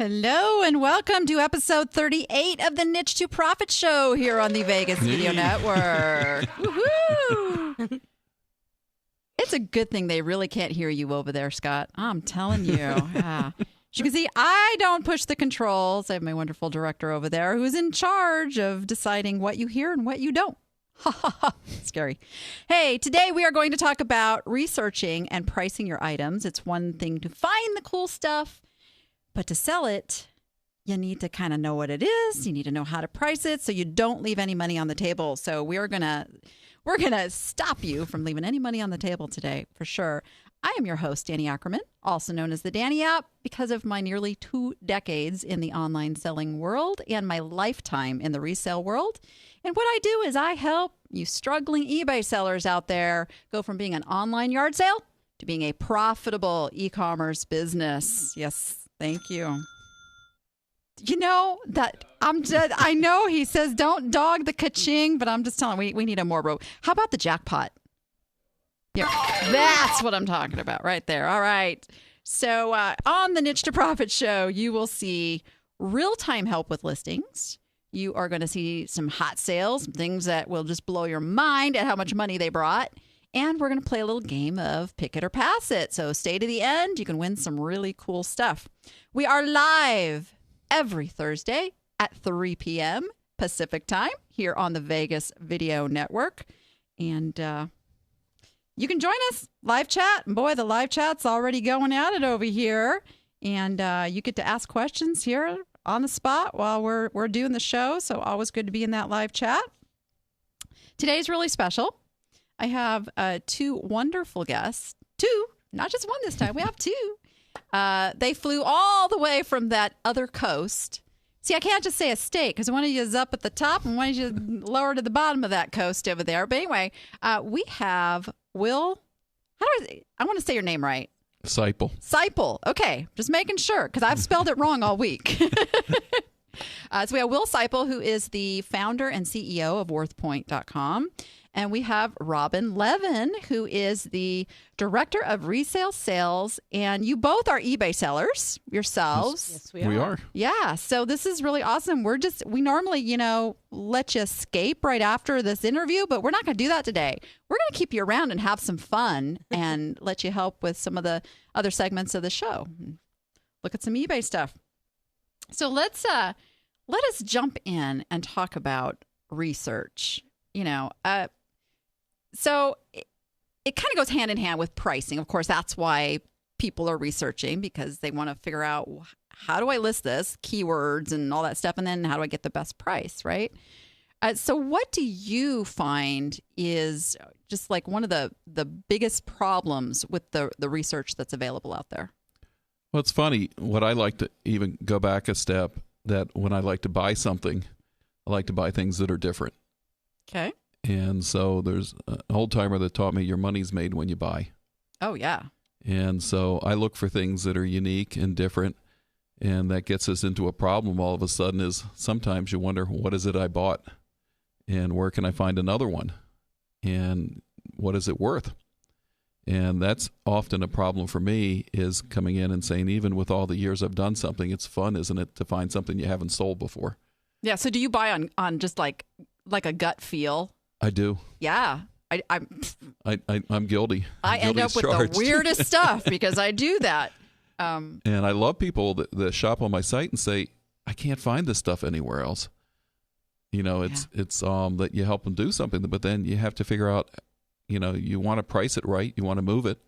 Hello and welcome to episode 38 of the Niche to Profit Show here on the Vegas Video Network. Woohoo! It's a good thing they really can't hear you over there, Scott. I'm telling you. Yeah. As you can see, I don't push the controls. I have my wonderful director over there who's in charge of deciding what you hear and what you don't. Ha ha ha. Scary. Hey, today we are going to talk about researching and pricing your items. It's one thing to find the cool stuff, but to sell it, you need to kind of know what it is. You need to know how to price it so you don't leave any money on the table. So we're gonna stop you from leaving any money on the table today, for sure. I am your host, Danny Ackerman, also known as the Danni app, because of my nearly 2 decades in the online selling world and my lifetime in the resale world. And what I do is I help you struggling eBay sellers out there go from being an online yard sale to being a profitable e-commerce business. Yes, thank you. You know that I know he says don't dog the ka-ching, but I'm just telling we need a more rope. How about the jackpot? Yeah, that's what I'm talking about right there. All right. So on the Niche to Profit show, you will see real-time help with listings. You are going to see some hot sales, some things that will just blow your mind at how much money they brought. And we're going to play a little game of pick it or pass it. So stay to the end. You can win some really cool stuff. We are live every Thursday at 3 p.m. Pacific time here on the Vegas Video Network. And you can join us, live chat. And boy, the live chat's already going at it over here. And you get to ask questions here on the spot while we're doing the show. So always good to be in that live chat. Today's really special. I have 2 wonderful guests. 2, not just one this time. We have 2. They flew all the way from that other coast. See, I can't just say a state because one of you is up at the top and one of you is lower to the bottom of that coast over there. But anyway, we have Will. I want to say your name right. Seippel. Seippel. Okay. Just making sure because I've spelled it wrong all week. So we have Will Seippel, who is the founder and CEO of Worthpoint.com. And we have Robbin Levin, who is the director of resale sales. And you both are eBay sellers yourselves. Yes, we are. Yeah. So this is really awesome. We normally, let you escape right after this interview, but we're not going to do that today. We're going to keep you around and have some fun and let you help with some of the other segments of the show. Look at some eBay stuff. So let us jump in and talk about research. So it kind of goes hand in hand with pricing. Of course, that's why people are researching because they want to figure out how do I list this, keywords and all that stuff, and then how do I get the best price, right? So what do you find is just like one of the biggest problems with the research that's available out there? Well, it's funny. What I like to even go back a step, that when I like to buy something, I like to buy things that are different. Okay. And so there's an old timer that taught me your money's made when you buy. Oh, yeah. And so I look for things that are unique and different. And that gets us into a problem all of a sudden is sometimes you wonder, what is it I bought? And where can I find another one? And what is it worth? And that's often a problem for me, is coming in and saying, even with all the years I've done something, it's fun, isn't it, to find something you haven't sold before? Yeah. So do you buy on just like a gut feel? I do. Yeah. I'm guilty. I end up with the weirdest stuff because I do that. And I love people that shop on my site and say, I can't find this stuff anywhere else. It's that you help them do something, but then you have to figure out, you want to price it right. You want to move it.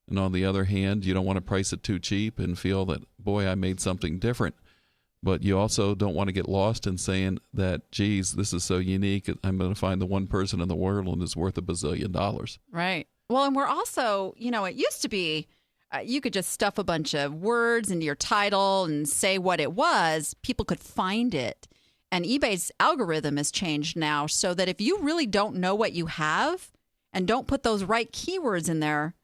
And on the other hand, you don't want to price it too cheap and feel that, boy, I made something different. But you also don't want to get lost in saying that, geez, this is so unique. I'm going to find the one person in the world and it's worth $1 bazillion. Right. Well, and we're also, it used to be you could just stuff a bunch of words into your title and say what it was. People could find it. And eBay's algorithm has changed now so that if you really don't know what you have and don't put those right keywords in there,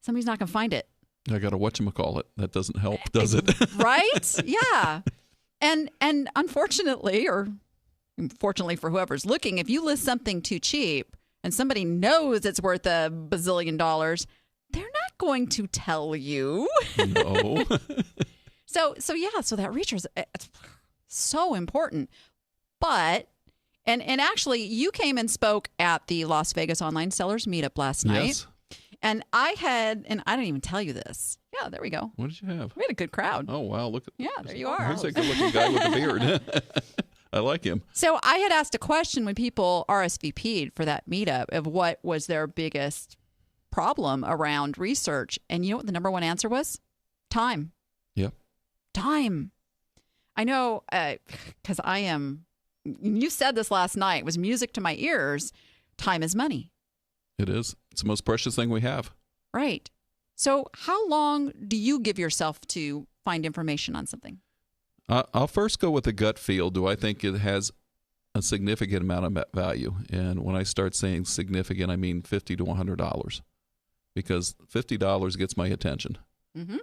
somebody's not going to find it. I got a whatchamacallit. That doesn't help, does it? Right? Yeah. And unfortunately, or fortunately for whoever's looking, if you list something too cheap and somebody knows it's worth $1 bazillion, they're not going to tell you. No. So that research it's so important. But and actually, you came and spoke at the Las Vegas Online Sellers Meetup last night. Yes. And I didn't even tell you this. Yeah, there we go. What did you have? We had a good crowd. Oh, wow. Look at there you are. Who's that good-looking guy with the beard? I like him. So I had asked a question when people RSVP'd for that meetup of what was their biggest problem around research. And you know what the number one answer was? Time. Yep. Time. I know because you said this last night, it was music to my ears. Time is money. It is. It's the most precious thing we have. Right. So how long do you give yourself to find information on something? I'll first go with the gut feel. Do I think it has a significant amount of value? And when I start saying significant, I mean $50 to $100, because $50 gets my attention. Mm-hmm.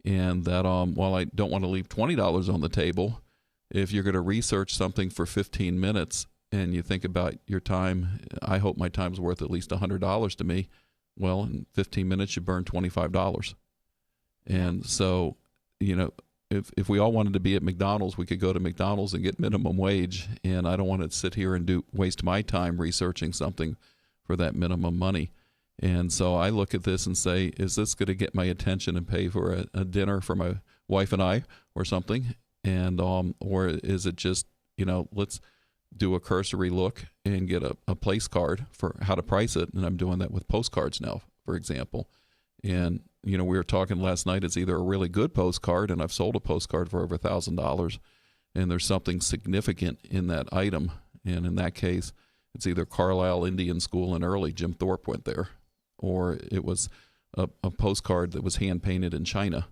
And that while I don't want to leave $20 on the table, if you're going to research something for 15 minutes and you think about your time, I hope my time's worth at least $100 to me. Well, in 15 minutes, you burn $25. And so, if we all wanted to be at McDonald's, we could go to McDonald's and get minimum wage. And I don't want to sit here and waste my time researching something for that minimum money. And so I look at this and say, is this going to get my attention and pay for a dinner for my wife and I or something? And or is it just, let's do a cursory look and get a place card for how to price it. And I'm doing that with postcards now, for example. And, we were talking last night, it's either a really good postcard, and I've sold a postcard for over $1,000, and there's something significant in that item. And in that case, it's either Carlisle Indian School in Early, Jim Thorpe went there, or it was a postcard that was hand-painted in China.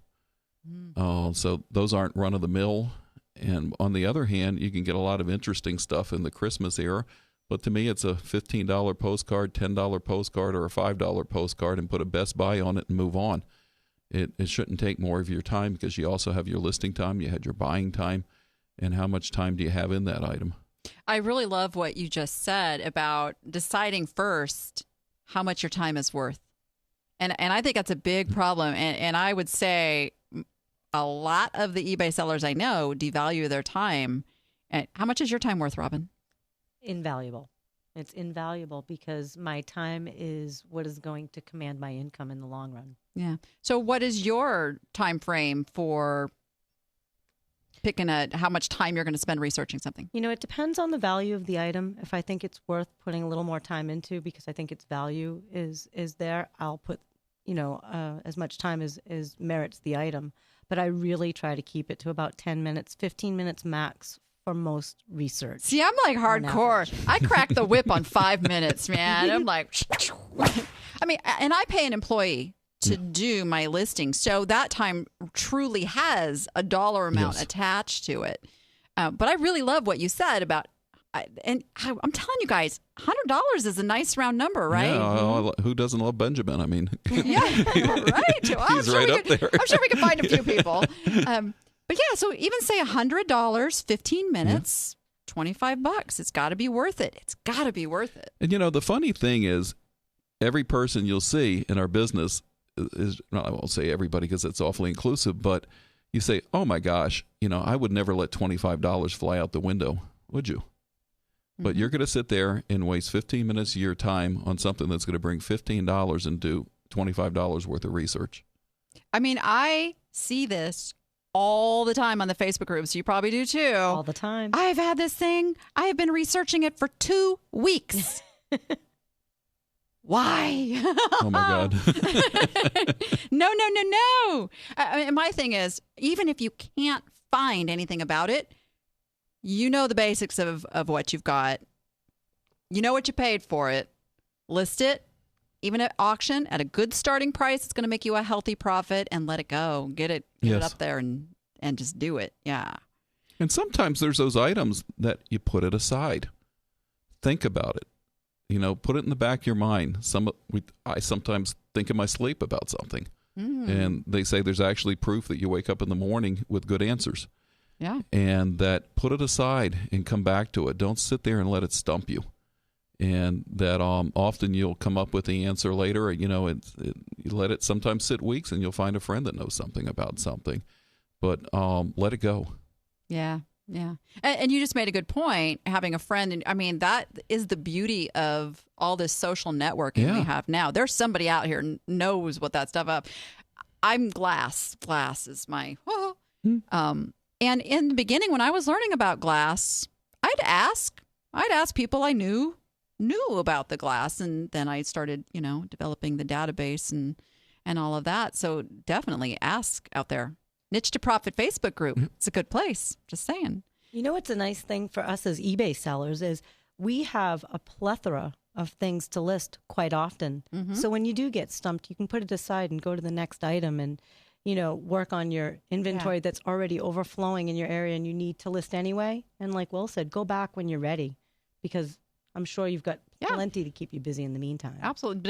So those aren't run-of-the-mill. And on the other hand, you can get a lot of interesting stuff in the Christmas era. But to me, it's a $15 postcard, $10 postcard, or a $5 postcard, and put a Best Buy on it and move on. It shouldn't take more of your time, because you also have your listing time, you had your buying time, and how much time do you have in that item? I really love what you just said about deciding first how much your time is worth. And I think that's a big problem. And I would say a lot of the eBay sellers I know devalue their time. And how much is your time worth, Robbin? Invaluable. It's invaluable because my time is what is going to command my income in the long run. Yeah. So what is your time frame for picking how much time you're going to spend researching something? It depends on the value of the item. If I think it's worth putting a little more time into because I think its value is there, I'll put, as much time as merits the item. But I really try to keep it to about 10 minutes, 15 minutes max for most research. See, I'm like hardcore. I crack the whip on 5 minutes, man. I'm like, and I pay an employee to do my listing. So that time truly has a dollar amount attached to it. But I really love what you said about, and I'm telling you guys, $100 is a nice round number, right? Yeah, who doesn't love Benjamin? I mean, yeah, right. Well, he's right up there. I'm sure we can find a few people. But yeah, so even say $100, 15 minutes, $25. It's got to be worth it. It's got to be worth it. And the funny thing is, every person you'll see in our business is, I won't say everybody because it's awfully inclusive, but you say, oh my gosh, I would never let $25 fly out the window, would you? Mm-hmm. But you're going to sit there and waste 15 minutes of your time on something that's going to bring $15 and do $25 worth of research. I mean, I see this all the time on the Facebook group, so you probably do too. All the time. I've had this thing. I have been researching it for 2 weeks. Why? Oh, my God. No. My thing is, even if you can't find anything about it, you know the basics of what you've got. You know what you paid for it. List it. Even at auction, at a good starting price, it's going to make you a healthy profit, and let it go. Get it up there and just do it. Yeah. And sometimes there's those items that you put it aside. Think about it. Put it in the back of your mind. I sometimes think in my sleep about something. And they say there's actually proof that you wake up in the morning with good answers. Yeah. And that put it aside and come back to it. Don't sit there and let it stump you. And that often you'll come up with the answer later. You let it sometimes sit weeks, and you'll find a friend that knows something about something. but let it go. Yeah. Yeah. And you just made a good point, having a friend. And I mean, that is the beauty of all this social networking we have now. There's somebody out here knows what that stuff up. I'm glass. Glass is my, and in the beginning, when I was learning about glass, I'd ask people I knew about the glass. And then I started, developing the database and all of that. So definitely ask out there. Niche to Profit Facebook group. It's a good place. Just saying. You know what's a nice thing for us as eBay sellers is we have a plethora of things to list quite often. Mm-hmm. So when you do get stumped, you can put it aside and go to the next item and, work on your inventory that's already overflowing in your area and you need to list anyway. And like Will said, go back when you're ready because I'm sure you've got plenty to keep you busy in the meantime. Absolutely.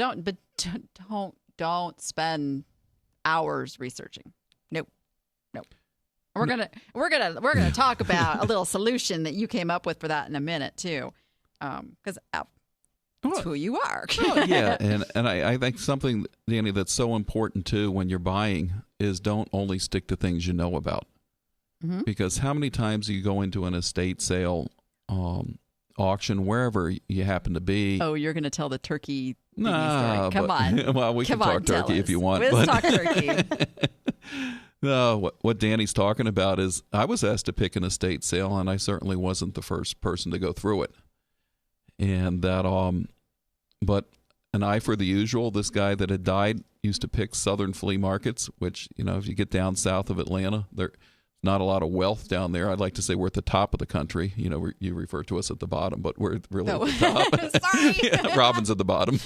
Don't spend hours researching. Nope. We're gonna talk about a little solution that you came up with for that in a minute too, because that's who you are. Yeah, and I think something, Danny, that's so important too when you're buying is don't only stick to things you know about, because how many times you go into an estate sale, auction, wherever you happen to be. Oh, you're gonna tell the turkey story. Come on. Well, we can talk turkey if you want. Let's talk turkey. No, what Danny's talking about is I was asked to pick an estate sale, and I certainly wasn't the first person to go through it. And that, but an eye for the usual. This guy that had died used to pick southern flea markets, which, if you get down south of Atlanta, there's not a lot of wealth down there. I'd like to say we're at the top of the country. You refer to us at the bottom, but we're really at the top. Sorry. Yeah, Robbin's at the bottom.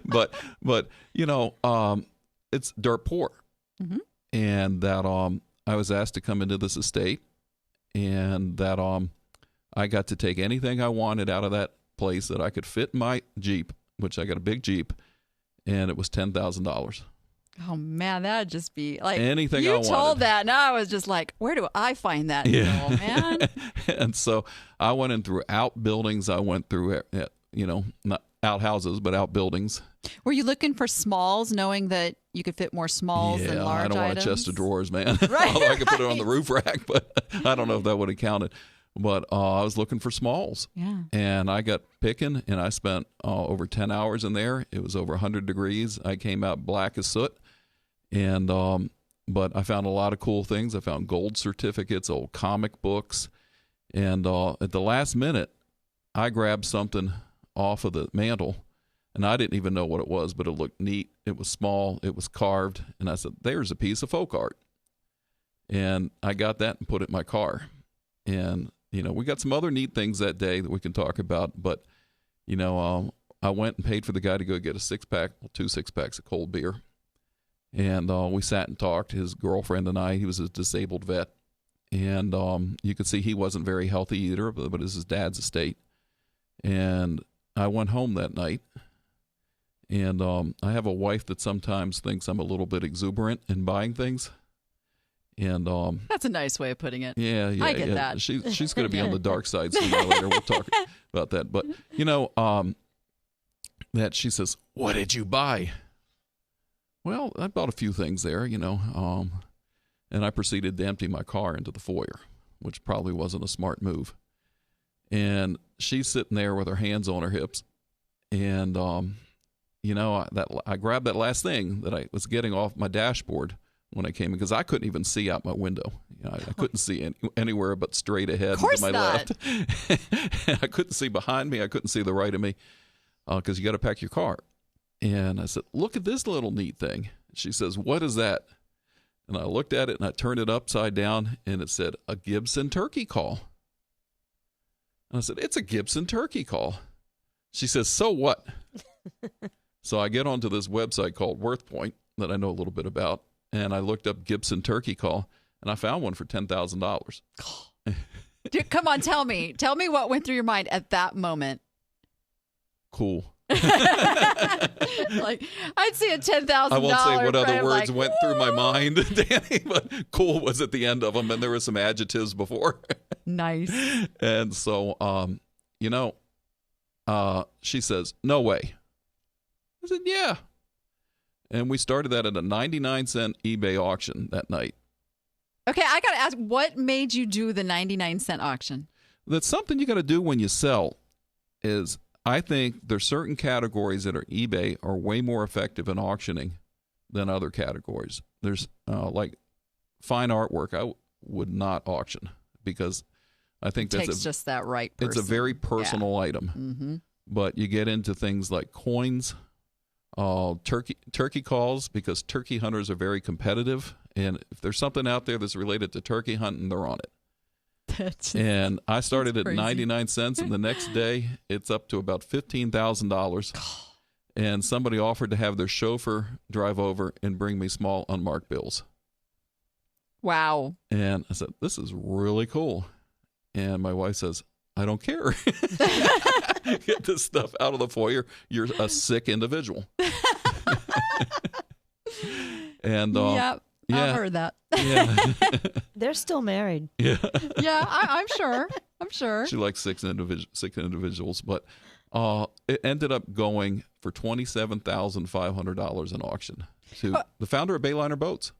but it's dirt poor. Mm-hmm. And that I was asked to come into this estate, and that I got to take anything I wanted out of that place that I could fit in my Jeep, which I got a big Jeep, and it was $10,000. Oh man, that'd just be like anything I wanted. You told that, and I was just like, where do I find that deal, man? And so I went in through outbuildings. I went through, not outhouses, but outbuildings. Were you looking for smalls, knowing that you could fit more smalls than large items? I don't want a chest of drawers, man. Right, although I could put it on the roof rack, but I don't know if that would have counted. But I was looking for smalls. Yeah. And I got picking, and I spent over 10 hours in there. It was over 100 degrees. I came out black as soot. And but I found a lot of cool things. I found gold certificates, old comic books. And at the last minute, I grabbed something off of the mantle. And I didn't even know what it was, but it looked neat. It was small. It was carved. And I said, there's a piece of folk art. And I got that and put it in my car. And, we got some other neat things that day that we can talk about. But, I went and paid for the guy to go get a 2 6-packs of cold beer. And we sat and talked, his girlfriend and I. He was a disabled vet. And you could see he wasn't very healthy either, but it was his dad's estate. And I went home that night. And I have a wife that sometimes thinks I'm a little bit exuberant in buying things. And that's a nice way of putting it. Yeah, I get that. She's going to be on the dark side sooner or later. We'll talk about that. But that she says, "What did you buy?" Well, I bought a few things there, and I proceeded to empty my car into the foyer, which probably wasn't a smart move. And she's sitting there with her hands on her hips, and I grabbed that last thing that I was getting off my dashboard when I came in, because I couldn't even see out my window. I couldn't see anywhere but straight ahead to my left. I couldn't see behind me. I couldn't see the right of me, because you got to pack your car. And I said, look at this little neat thing. She says, what is that? And I looked at it, and I turned it upside down, and it said, a Gibson turkey call. And I said, it's a Gibson turkey call. She says, so what? So I get onto this website called Worthpoint that I know a little bit about, and I looked up Gibson turkey call, and I found one for $10,000. Dude, come on, tell me what went through your mind at that moment. Cool. Like, I'd see a $10,000. I won't say what other words went through my mind, Danny, but cool was at the end of them, and there were some adjectives before. Nice. And so, she says, no way. I said, yeah. And we started that at a 99-cent eBay auction that night. Okay, I got to ask, what made you do the 99-cent auction? That's something you got to do when you sell. Is I think there's certain categories that are eBay are way more effective in auctioning than other categories. There's like fine artwork. I would not auction because I think it takes just that right person. It's a very personal item. Mm-hmm. But you get into things like coins, turkey calls, because turkey hunters are very competitive. And if there's something out there that's related to turkey hunting, they're on it. And I started at 99 cents, and the next day it's up to about $15,000. And somebody offered to have their chauffeur drive over and bring me small unmarked bills. Wow. And I said, this is really cool. And my wife says, I don't care. Get this stuff out of the foyer. You're a sick individual. And yep. yeah. I've heard that. Yeah. They're still married. Yeah. Yeah, I'm sure. I'm sure. She likes sick individuals, but it ended up going for $27,500 in auction to the founder of Bayliner Boats.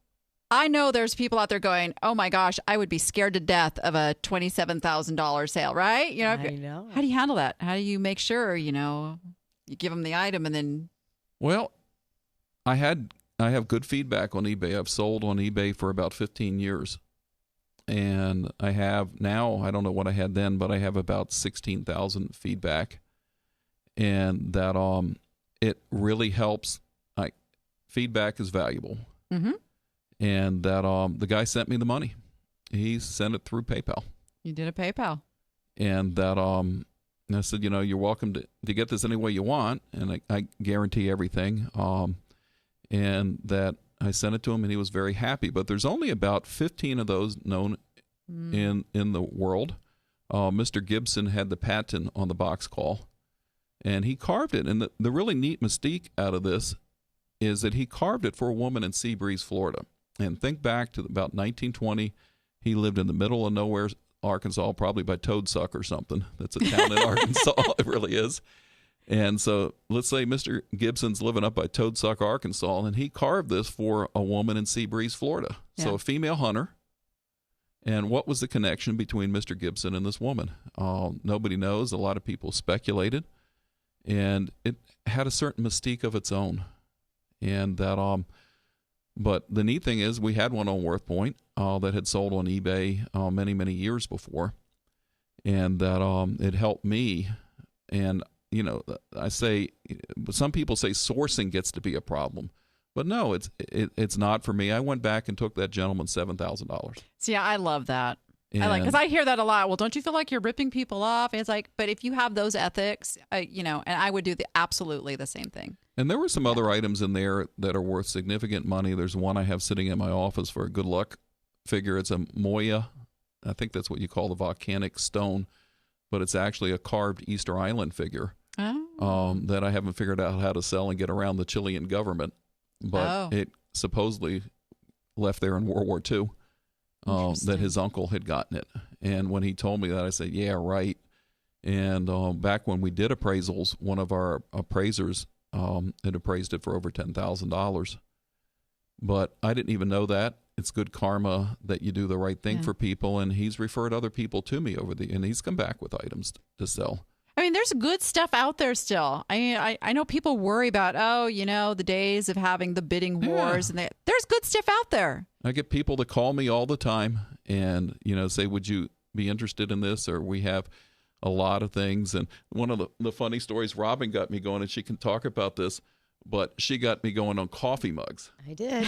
I know there's people out there going, oh my gosh, I would be scared to death of a $27,000 sale, right? You know, I know. How do you handle that? How do you make sure, you give them the item and then? Well, I have good feedback on eBay. I've sold on eBay for about 15 years. And I have now, I don't know what I had then, but I have about 16,000 feedback. And that it really helps. Feedback is valuable. Mm-hmm. And that the guy sent me the money. He sent it through PayPal. You did a PayPal. And that I said, you're welcome to get this any way you want, and I guarantee everything. And that I sent it to him, and he was very happy. But there's only about 15 of those known in the world. Mr. Gibson had the patent on the box call, and he carved it. And the really neat mystique out of this is that he carved it for a woman in Seabreeze, Florida. And think back to about 1920. He lived in the middle of nowhere, Arkansas, probably by Toadsuck or something. That's a town in Arkansas. It really is. And so let's say Mr. Gibson's living up by Toadsuck, Arkansas, and he carved this for a woman in Seabreeze, Florida. Yeah. So a female hunter. And what was the connection between Mr. Gibson and this woman? Nobody knows. A lot of people speculated. And it had a certain mystique of its own. And that, but the neat thing is we had one on Worthpoint that had sold on eBay many, many years before. And that it helped me. And I say, some people say sourcing gets to be a problem, but no, it's not for me. I went back and took that gentleman $7,000. See, I love that. Because I hear that a lot. Well, don't you feel like you're ripping people off? And it's like, but if you have those ethics, and I would do absolutely the same thing. And there were some other items in there that are worth significant money. There's one I have sitting in my office for a good luck figure. It's a Moya. I think that's what you call the volcanic stone, but it's actually a carved Easter Island figure that I haven't figured out how to sell and get around the Chilean government. But it supposedly left there in World War II, that his uncle had gotten it. And when he told me that, I said, yeah, right. And back when we did appraisals, one of our appraisers had appraised it for over $10,000. But I didn't even know that. It's good karma that you do the right thing for people, and he's referred other people to me and he's come back with items to sell. I mean, there's good stuff out there still. I know people worry about, the days of having the bidding wars, and there's good stuff out there. I get people that call me all the time and, say, would you be interested in this? Or we have a lot of things. And one of the funny stories, Robbin got me going, and she can talk about this, but she got me going on coffee mugs. I did.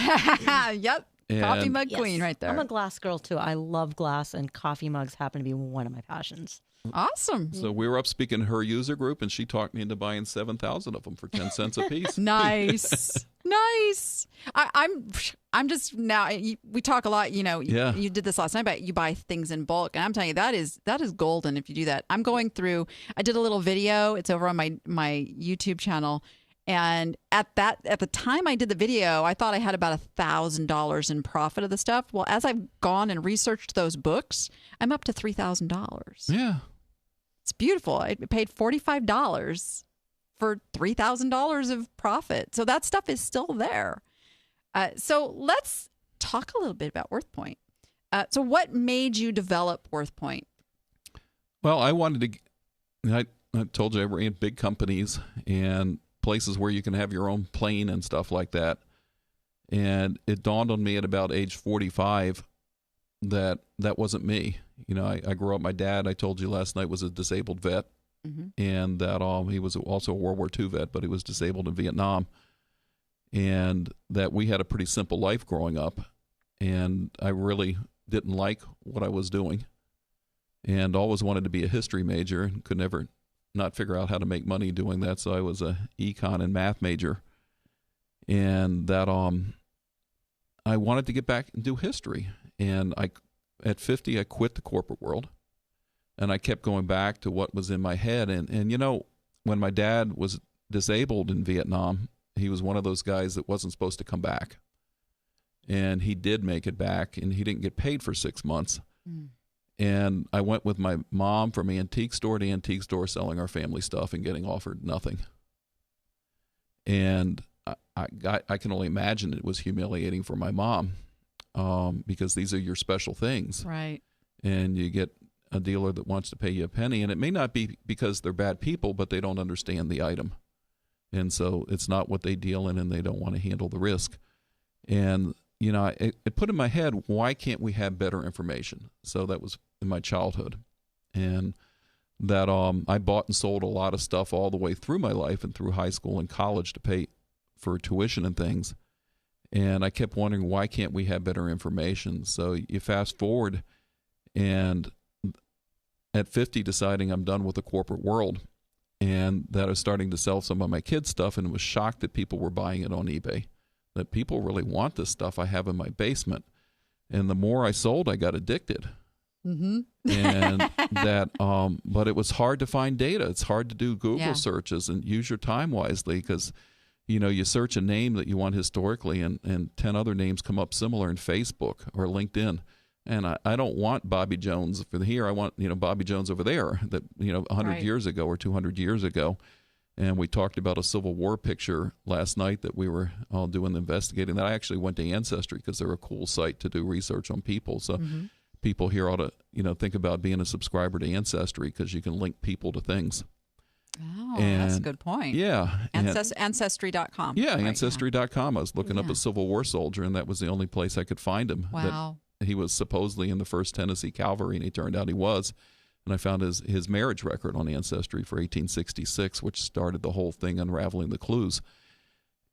Yep. Coffee mug queen right there. I'm a glass girl, too. I love glass, and coffee mugs happen to be one of my passions. Awesome. So we were up speaking to her user group, and she talked me into buying 7,000 of them for 10 cents a piece. Nice. Nice. I'm just now, we talk a lot, you did this last night, but you buy things in bulk. And I'm telling you, that is golden if you do that. I'm going through, I did a little video. It's over on my YouTube channel. And at the time I did the video, I thought I had about $1,000 in profit of the stuff. Well, as I've gone and researched those books, I'm up to $3,000. Yeah. It's beautiful. I paid $45 for $3,000 of profit. So that stuff is still there. So let's talk a little bit about Worthpoint. So what made you develop Worthpoint? Well, I wanted to, I told you I ran big companies and places where you can have your own plane and stuff like that. And it dawned on me at about age 45 that wasn't me. You know, I grew up, my dad, I told you last night, was a disabled vet. And that he was also a World War II vet, but he was disabled in Vietnam. And that we had a pretty simple life growing up. And I really didn't like what I was doing. And always wanted to be a history major and could never not figure out how to make money doing that. So I was a econ and math major. And that I wanted to get back and do history. And at 50, I quit the corporate world. And I kept going back to what was in my head. And you know, when my dad was disabled in Vietnam, he was one of those guys that wasn't supposed to come back. And he did make it back, and he didn't get paid for 6 months. And I went with my mom from antique store to antique store selling our family stuff and getting offered nothing. And I can only imagine it was humiliating for my mom because these are your special things. Right. And you get a dealer that wants to pay you a penny, and it may not be because they're bad people, but they don't understand the item. And so it's not what they deal in, and they don't want to handle the risk. And, you know, it put in my head, why can't we have better information? So that was in my childhood. And that I bought and sold a lot of stuff all the way through my life and through high school and college to pay for tuition and things. And I kept wondering, why can't we have better information? So you fast forward, and at 50, deciding I'm done with the corporate world, and that I was starting to sell some of my kids' stuff, and was shocked that people were buying it on eBay, that people really want this stuff I have in my basement. And the more I sold, I got addicted. And that, but it was hard to find data. It's hard to do Google searches and use your time wisely, because, you know, you search a name that you want historically, and 10 other names come up similar in Facebook or LinkedIn. And I don't want Bobby Jones for here. I want, you know, Bobby Jones over there, that, you know, 100 years ago or 200 years ago. And we talked about a Civil War picture last night that we were all doing the investigating. That I actually went to Ancestry because they're a cool site to do research on people. So people here ought to, you know, think about being a subscriber to Ancestry, because you can link people to things. Oh, that's a good point. Yeah. Ancestry.com. Yeah, right, Ancestry.com. I was looking up a Civil War soldier, and that was the only place I could find him. Wow. He was supposedly in the 1st Tennessee Cavalry, and he turned out he was. And I found his marriage record on Ancestry for 1866, which started the whole thing, unraveling the clues.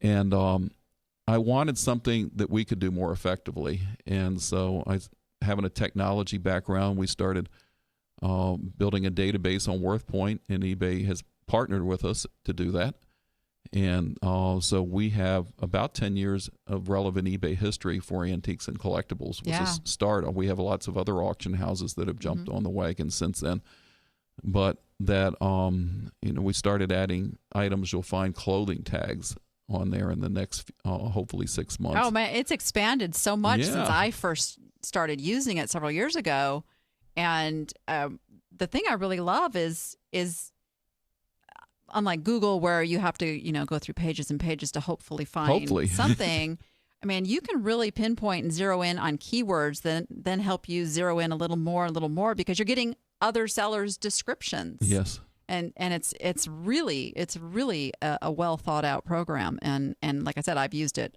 And I wanted something that we could do more effectively. And so, having a technology background, we started building a database on Worthpoint, and eBay has partnered with us to do that. And so we have about 10 years of relevant eBay history for antiques and collectibles. Was a start. We have lots of other auction houses that have jumped on the wagon since then. But that, you know, we started adding items. You'll find clothing tags on there in the next, hopefully 6 months. Oh, man, it's expanded so much since I first started using it several years ago. And the thing I really love is unlike Google, where you have to, you know, go through pages and pages to hopefully find something. I mean, you can really pinpoint and zero in on keywords, then help you zero in a little more, because you're getting other sellers' descriptions. Yes. And it's really a well thought out program. And like I said, I've used it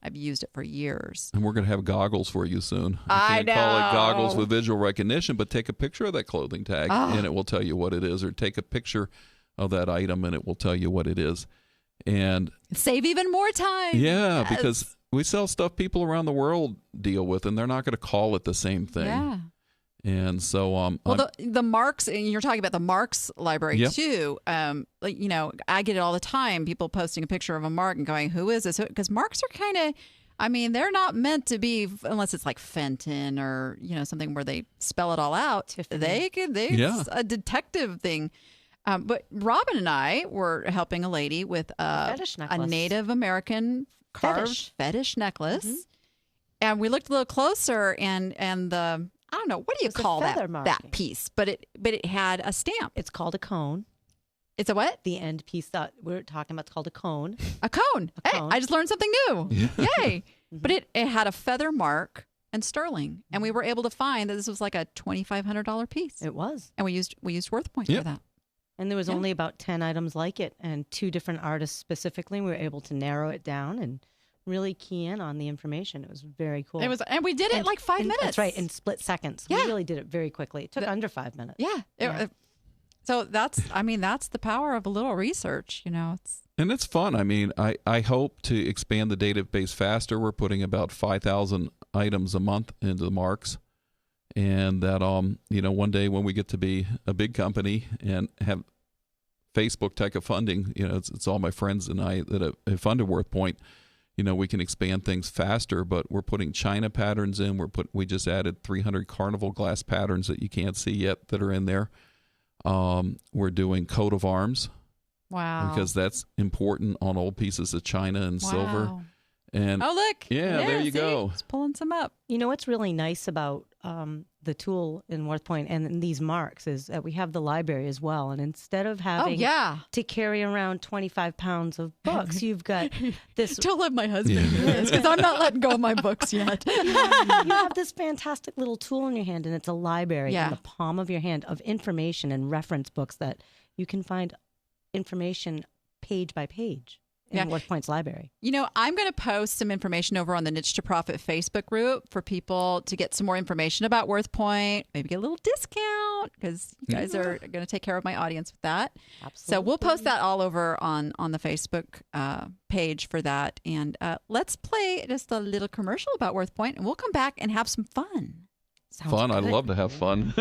for years. And we're going to have goggles for you soon. I can't know. call it goggles with visual recognition, but take a picture of that clothing tag and it will tell you what it is, or take a picture of that item and it will tell you what it is. And save even more time. Yeah, because we sell stuff people around the world deal with, and they're not going to call it the same thing. Yeah. And so, well, the marks, and you're talking about the marks library too. Like, you know, I get it all the time. People posting a picture of a mark and going, "Who is this?" Because marks are kind of, I mean, they're not meant to be unless it's like Fenton or, you know, something where they spell it all out. Tiffany. It's a detective thing. But Robbin and I were helping a lady with a Native American carved fetish necklace, and we looked a little closer, and the, I don't know, what do you call that piece? But it had a stamp. It's called a cone, It's a what? The end piece that we're talking about. It's called a cone. A cone. A Hey, cone. I just learned something new. Yay. But it had a feather mark and sterling. And we were able to find that this was like a $2,500 piece. It was. And we used Worthpoint Yep. for that. And there was only about 10 items like it, and 2 different artists specifically. We were able to narrow it down and really key in on the information. It was very cool. And we did it in like 5 minutes. That's right, in split seconds. Yeah. We really did it very quickly. It took under 5 minutes. Yeah. So that's the power of a little research, And it's fun. I mean, I hope to expand the database faster. We're putting about 5,000 items a month into the marks. And that, one day when we get to be a big company and have Facebook type of funding, it's all my friends and I that have funded Worthpoint, we can expand things faster. But we're putting China patterns in. We just added 300 carnival glass patterns that you can't see yet that are in there. We're doing coat of arms. Wow. Because that's important on old pieces of china and silver. And oh, look. Yeah, there you go. It's pulling some up. What's really nice about the tool in Worthpoint and in these marks is that we have the library as well. And instead of having to carry around 25 pounds of books, you've got this. Don't let my husband do this because I'm not letting go of my books yet. You have this fantastic little tool in your hand, and it's a library in the palm of your hand of information and reference books that you can find information page by page in Worthpoint's library. I'm going to post some information over on the Niche to Profit Facebook group for people to get some more information about Worthpoint, maybe get a little discount because you guys are going to take care of my audience with that. Absolutely. So we'll post that all over on the Facebook page for that. And let's play just a little commercial about Worthpoint, and we'll come back and have some fun. Sounds fun. good. I love to have fun.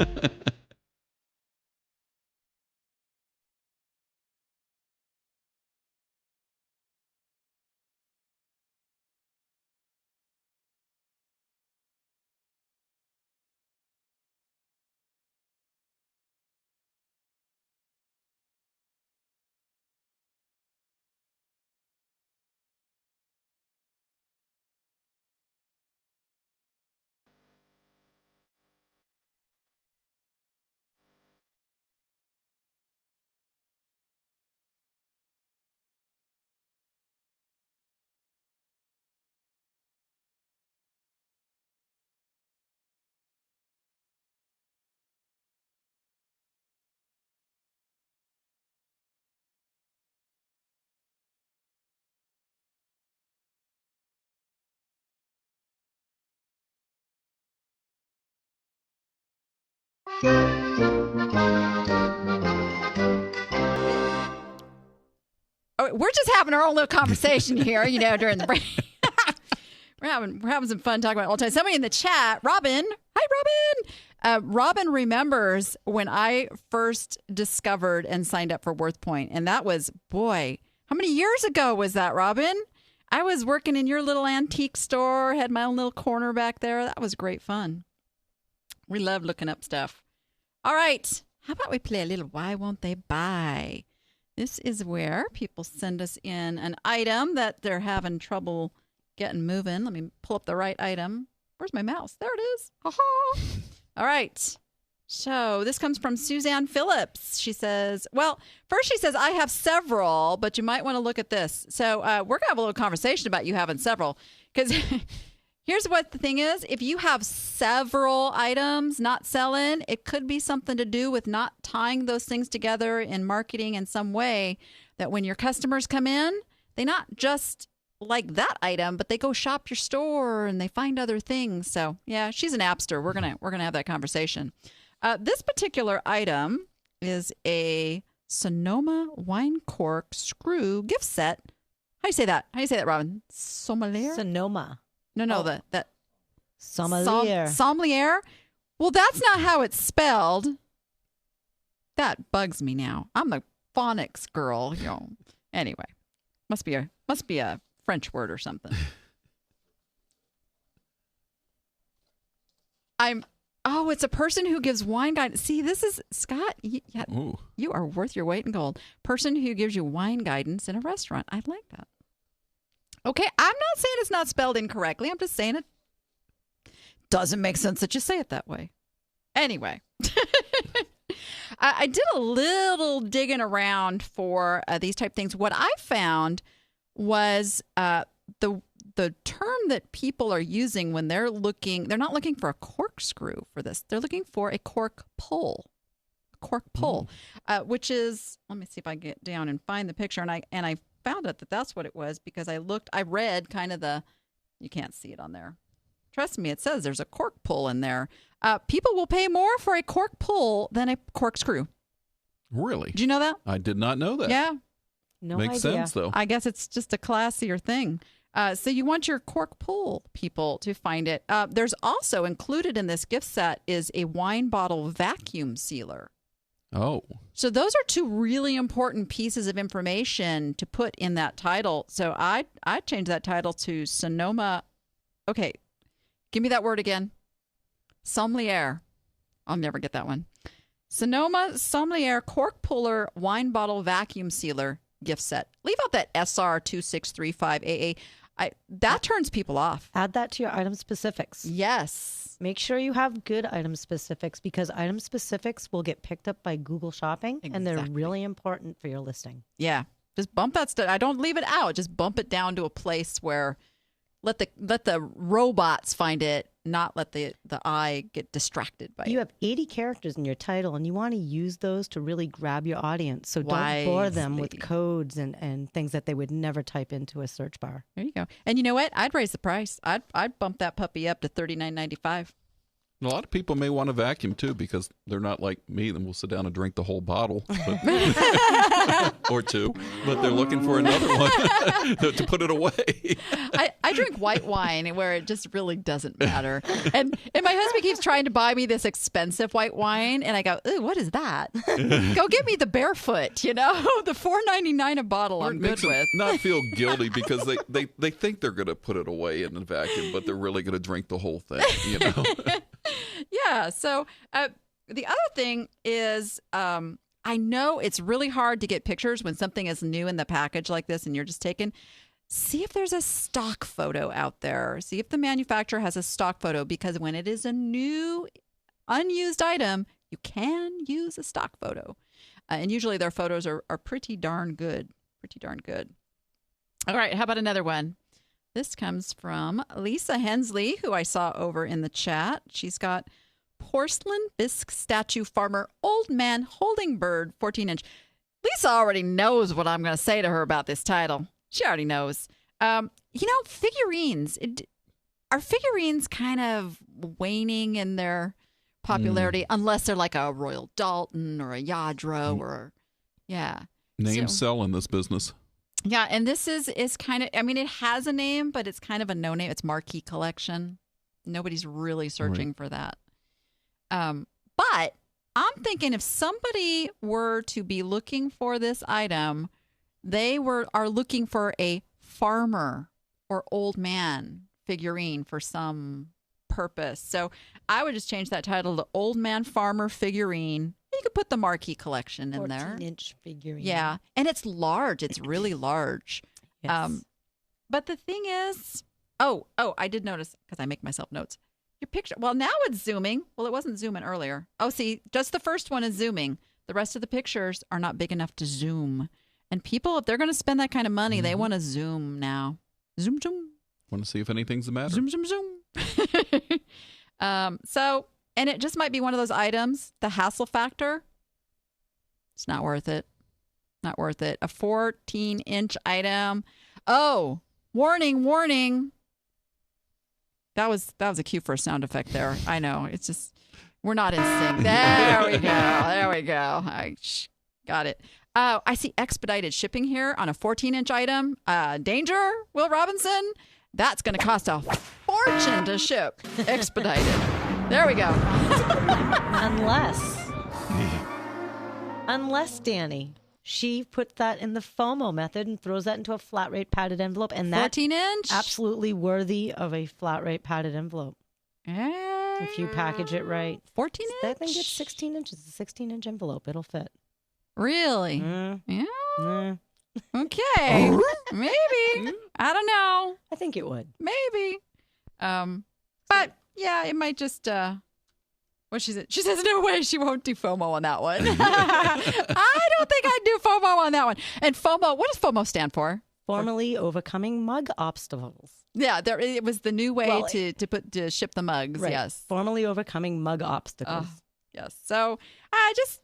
Oh, we're just having our own little conversation here, during the break. We're having some fun talking about old times. Somebody in the chat, Robbin. Hi, Robbin. Robbin remembers when I first discovered and signed up for Worthpoint, and that was, boy, how many years ago was that, Robbin? I was working in your little antique store, had my own little corner back there. That was great fun. We loved looking up stuff. All right, how about we play a little Why Won't They Buy? This is where people send us in an item that they're having trouble getting moving. Let me pull up the right item. Where's my mouse? There it is. Ha-ha. All right. So this comes from Suzanne Phillips. She says, first she says, I have several, but you might want to look at this. So we're going to have a little conversation about you having several. Because here's what the thing is. If you have several items not selling, it could be something to do with not tying those things together in marketing in some way that when your customers come in, they not just like that item, but they go shop your store and they find other things. So yeah, she's an appster. We're gonna have that conversation. This particular item is a Sonoma wine cork screw gift set. How do you say that? Robin? Sommelier? Sonoma. No, that Sommelier. Sommelier. Well, that's not how it's spelled. That bugs me now. I'm a phonics girl, Anyway, must be a French word or something. It's a person who gives wine guidance. See, this is Scott. You are worth your weight in gold. Person who gives you wine guidance in a restaurant. I like that. Okay, I'm not saying it's not spelled incorrectly. I'm just saying it doesn't make sense that you say it that way. Anyway. I did a little digging around for these type things. What I found was the term that people are using when they're not looking for a corkscrew for this. They're looking for a cork pull. Which is, let me see if I get down and find the picture. And I found out that that's what it was because I read kind of you can't see it on there. Trust me, it says there's a cork pull in there. People will pay more for a cork pull than a corkscrew. Really? Did you know that? I did not know that. Yeah. No Makes idea. sense, though. I guess it's just a classier thing. So you want your cork pull people to find it. There's also included in this gift set is a wine bottle vacuum sealer. Oh. So those are two really important pieces of information to put in that title. So I changed that title to Sonoma. Okay, give me that word again. Sommelier. I'll never get that one. Sonoma Sommelier Cork Puller Wine Bottle Vacuum Sealer gift set. Leave out that SR2635AA. That turns people off. Add that to your item specifics. Yes. Make sure you have good item specifics because item specifics will get picked up by Google Shopping and they're really important for your listing. Yeah. Just bump that stuff. I don't leave it out. Just bump it down to a place where let the robots find it, not let the eye get distracted by it. You have 80 characters in your title and you want to use those to really grab your audience. So don't bore them with codes and things that they would never type into a search bar. There you go. And you know what? I'd raise the price. I'd bump that puppy up to $39.95. A lot of people may want a vacuum too because they're not like me. Then we'll sit down and drink the whole bottle or two, but they're looking for another one to put it away. I drink white wine where it just really doesn't matter. And my husband keeps trying to buy me this expensive white wine, and I go, "Ooh, what is that? Go get me the Barefoot, the $4.99 a bottle. I'm good with." Not feel guilty because they think they're going to put it away in the vacuum, but they're really going to drink the whole thing. Yeah. So the other thing is I know it's really hard to get pictures when something is new in the package like this and you're just taking. See if there's a stock photo out there. See if the manufacturer has a stock photo because when it is a new unused item, you can use a stock photo. And usually their photos are pretty darn good. Pretty darn good. All right. How about another one? This comes from Lisa Hensley, who I saw over in the chat. She's got porcelain bisque statue farmer, old man holding bird, 14-inch. Lisa already knows what I'm going to say to her about this title. She already knows. Figurines. Are figurines kind of waning in their popularity unless they're like a Royal Dalton or a Yadro or, yeah. Names sell in this business. Yeah, and this is kind of, it has a name, but it's kind of a no-name. It's Marquee Collection. Nobody's really searching for that. But I'm thinking if somebody were to be looking for this item, they are looking for a farmer or old man figurine for some purpose. So I would just change that title to Old Man Farmer Figurine. You could put the Marquee Collection in there. 14-inch figurine. Yeah. And it's large. It's really large. Yes. But the thing is, I did notice, because I make myself notes, your picture, well, now it's zooming. Well, it wasn't zooming earlier. Oh, see, just the first one is zooming. The rest of the pictures are not big enough to zoom. And people, if they're going to spend that kind of money, they want to zoom now. Zoom, zoom. Want to see if anything's the matter. Zoom, zoom, zoom. And it just might be one of those items, the hassle factor, it's not worth it. Not worth it. A 14-inch item. Oh, warning. That was a cue for a sound effect there. I know. It's just, we're not in sync. There we go. Got it. I see expedited shipping here on a 14-inch item. Danger, Will Robinson. That's going to cost a fortune to ship. Expedited. There we go. Unless Danny, she puts that in the FOMO method and throws that into a flat rate padded envelope. And that's 14-inch? Absolutely worthy of a flat rate padded envelope. If you package it right. 14-inch? That thing gets 16 inches. A 16-inch envelope. It'll fit. Really? Yeah. Okay. Maybe. I don't know. I think it would. Maybe. But yeah, it might just What she said? She says, no way, she won't do FOMO on that one. I don't think I'd do FOMO on that one. And FOMO, what does FOMO stand for? Formerly overcoming mug obstacles. Yeah, it was the new way to ship the mugs. Right. Yes. Formerly overcoming mug obstacles. Yes. So I just,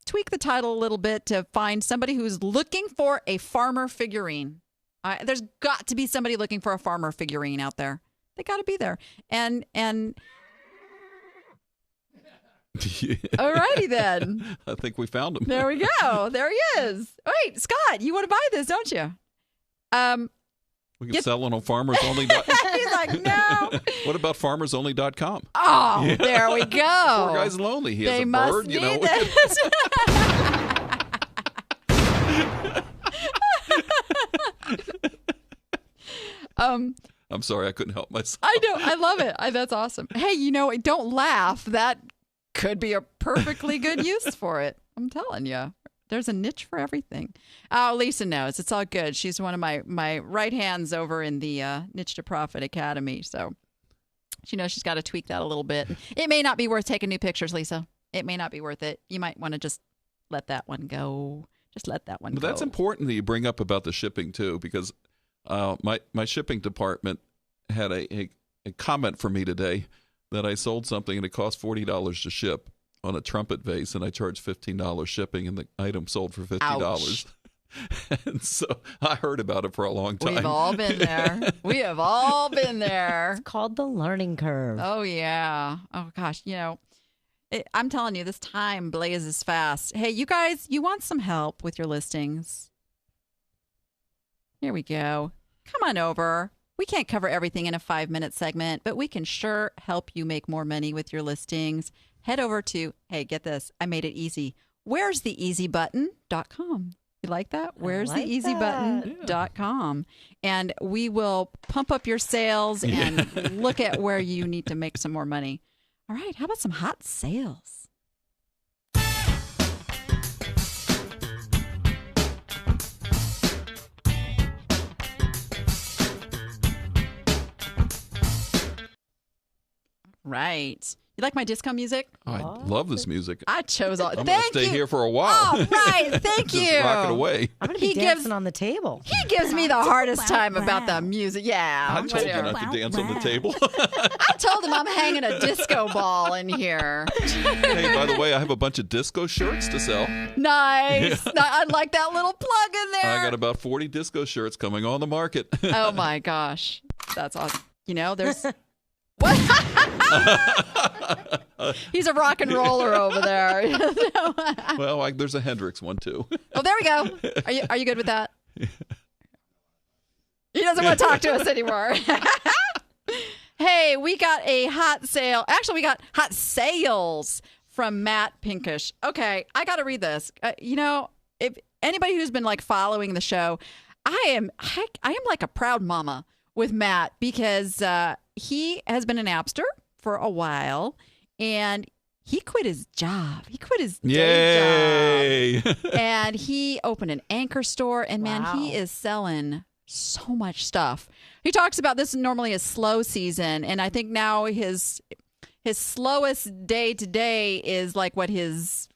tweak the title a little bit to find somebody who's looking for a farmer figurine. There's got to be somebody looking for a farmer figurine out there. They got to be there. And all righty then. I think we found him. There we go. There he is. Wait, Scott, you want to buy this, don't you? We can sell it on farmersonly. He's like, no. What about farmersonly.com? Oh, yeah. There we go. Poor guy's lonely. He has they a must bird, need this. I'm sorry, I couldn't help myself. I know. I love it. That's awesome. Hey, don't laugh. That could be a perfectly good use for it. I'm telling you. There's a niche for everything. Oh, Lisa knows. It's all good. She's one of my right hands over in the Niche to Profit Academy. So she knows she's got to tweak that a little bit. It may not be worth taking new pictures, Lisa. It may not be worth it. You might want to just let that one go. Just let that one go. But that's important that you bring up about the shipping, too, because my shipping department had a comment for me today that I sold something and it cost $40 to ship on a trumpet vase, and I charged $15 shipping, and the item sold for $50. Ouch. And so I heard about it for a long time. We've all been there. We have all been there. It's called the learning curve. Oh, yeah. Oh, gosh. I'm telling you, this time blazes fast. Hey, you guys, you want some help with your listings? Here we go. Come on over. We can't cover everything in a 5-minute segment, but we can sure help you make more money with your listings. Head over to, hey, get this, I made it easy. Where's the easybutton.com? You like that? Where's the easybutton.com? And we will pump up your sales and look at where you need to make some more money. All right, how about some hot sales? Right. You like my disco music? Oh, I love this music. I chose all. I'm going to stay here for a while. All right. Thank you. Just rock it away. I'm going to be dancing on the table. He gives me the hardest time about the music. Yeah. I told you not to dance on the table. I told him I'm hanging a disco ball in here. Hey, by the way, I have a bunch of disco shirts to sell. Nice. Yeah. I like that little plug in there. I got about 40 disco shirts coming on the market. Oh, my gosh. That's awesome. There's... What? He's a rock and roller over there. Well, there's a Hendrix one too. Oh, there we go. Are you good with that? He doesn't want to talk to us anymore. Hey, we got a hot sale. Actually, we got hot sales from Matt Pinkish. Okay, I got to read this. If anybody who's been following the show, I am like a proud mama with Matt because he has been an appster for a while, and he quit his job. He quit his day job. And he opened an anchor store, and man, he is selling so much stuff. He talks about this normally as slow season, and I think now his slowest day to day is like what his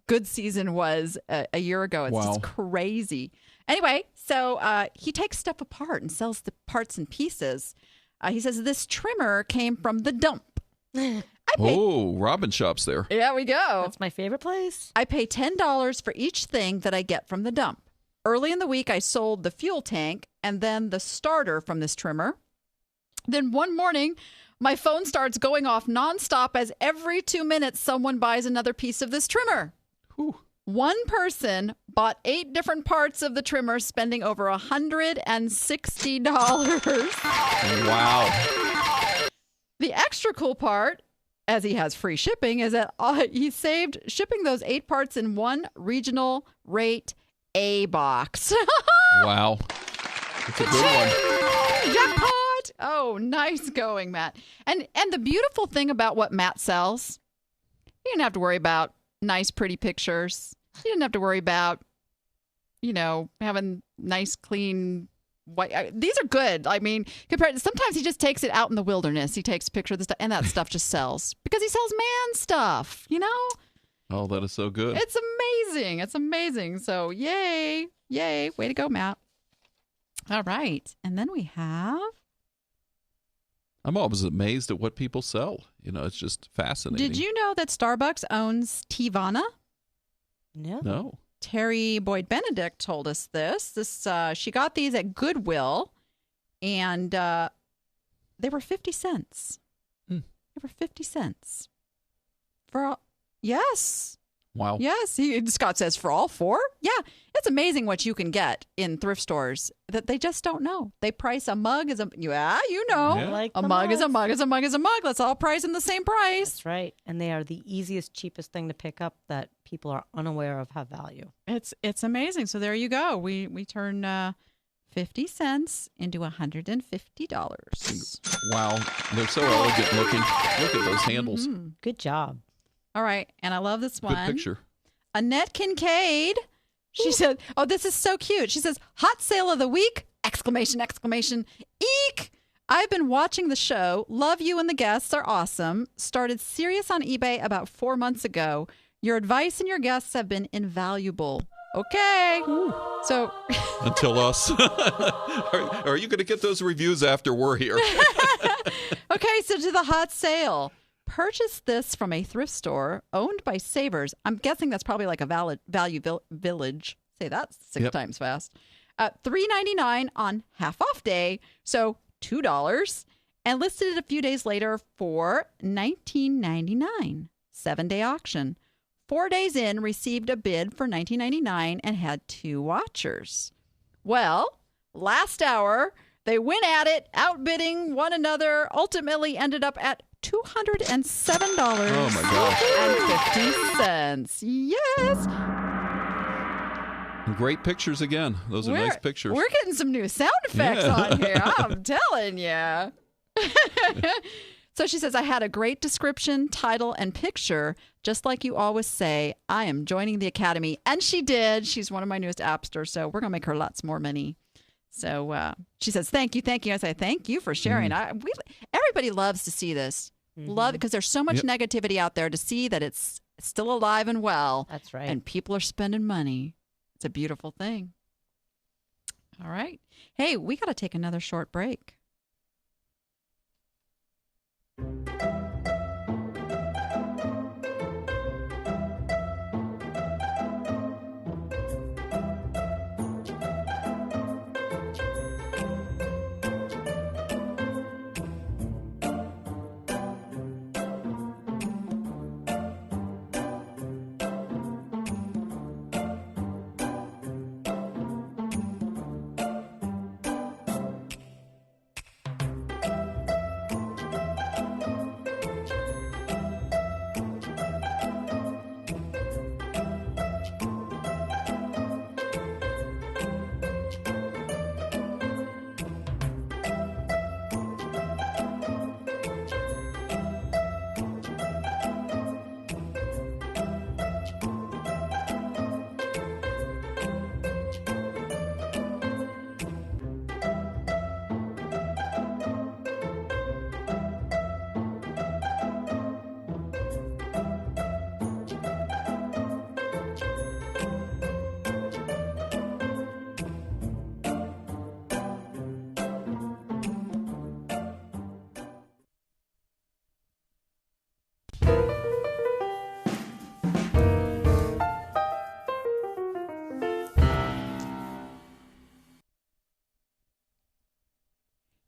good season was a year ago. It's just crazy. Anyway, so he takes stuff apart and sells the parts and pieces. He says this trimmer came from the dump. Robbin shops there. There we go. That's my favorite place. I pay $10 for each thing that I get from the dump. Early in the week, I sold the fuel tank and then the starter from this trimmer. Then one morning, my phone starts going off nonstop as every 2 minutes someone buys another piece of this trimmer. Whew. One person bought 8 different parts of the trimmer, spending over $160. Wow. The extra cool part, as he has free shipping, is that he saved shipping those 8 parts in one regional rate A box. Wow. That's a good one. Jackpot. Oh, nice going, Matt. And the beautiful thing about what Matt sells, you didn't have to worry about nice, pretty pictures. You didn't have to worry about, having nice, clean these are good. I mean, compared to sometimes he just takes it out in the wilderness. He takes a picture of the stuff, and that stuff just sells because he sells man stuff, Oh, that is so good. It's amazing. It's amazing. So yay. Way to go, Matt. All right. And then we have... I'm always amazed at what people sell. It's just fascinating. Did you know that Starbucks owns Teavana? No. Terry Boyd Benedict told us this. She got these at Goodwill, and they were 50 cents. They were 50 cents. Yes. Wow. Yes. Scott says for all 4? Yeah. It's amazing what you can get in thrift stores that they just don't know. They price a mug as a... Yeah, Like a the mug is a mugs. mug is a mug is a mug. Let's all price in the same price. That's right. And they are the easiest, cheapest thing to pick up that people are unaware of have value. It's amazing. So there you go. We turn 50 cents into $150. Wow. They're so elegant looking. Look at those handles. Mm-hmm. Good job. All right. And I love this one. Good picture. Annette Kincaid. She said, oh, this is so cute. She says, hot sale of the week, exclamation, exclamation, eek. I've been watching the show. Love you and the guests are awesome. Started serious on eBay about 4 months ago. Your advice and your guests have been invaluable. Okay. So Until us. Are you going to get those reviews after we're here? okay, so to the hot sale. Purchased this from a thrift store owned by Savers. I'm guessing that's probably like a Value Village. Say that 6 times fast. $3.99 on half off day, so $2, and listed it a few days later for $19.99. 7-day auction. 4 days in, received a bid for $19.99 and had 2 watchers. Well, last hour they went at it, outbidding one another. Ultimately, ended up at $207.50. Oh my gosh. Yes. Great pictures again. Those are nice pictures. We're getting some new sound effects on here. I'm telling you. So she says, I had a great description, title, and picture. Just like you always say, I am joining the Academy. And she did. She's one of my newest appsters, so we're going to make her lots more money. So she says, thank you. I say, thank you for sharing. Everybody loves to see this. Love it because there's so much negativity out there to see that it's still alive and well. That's right. And people are spending money. It's a beautiful thing. All right. Hey, we got to take another short break.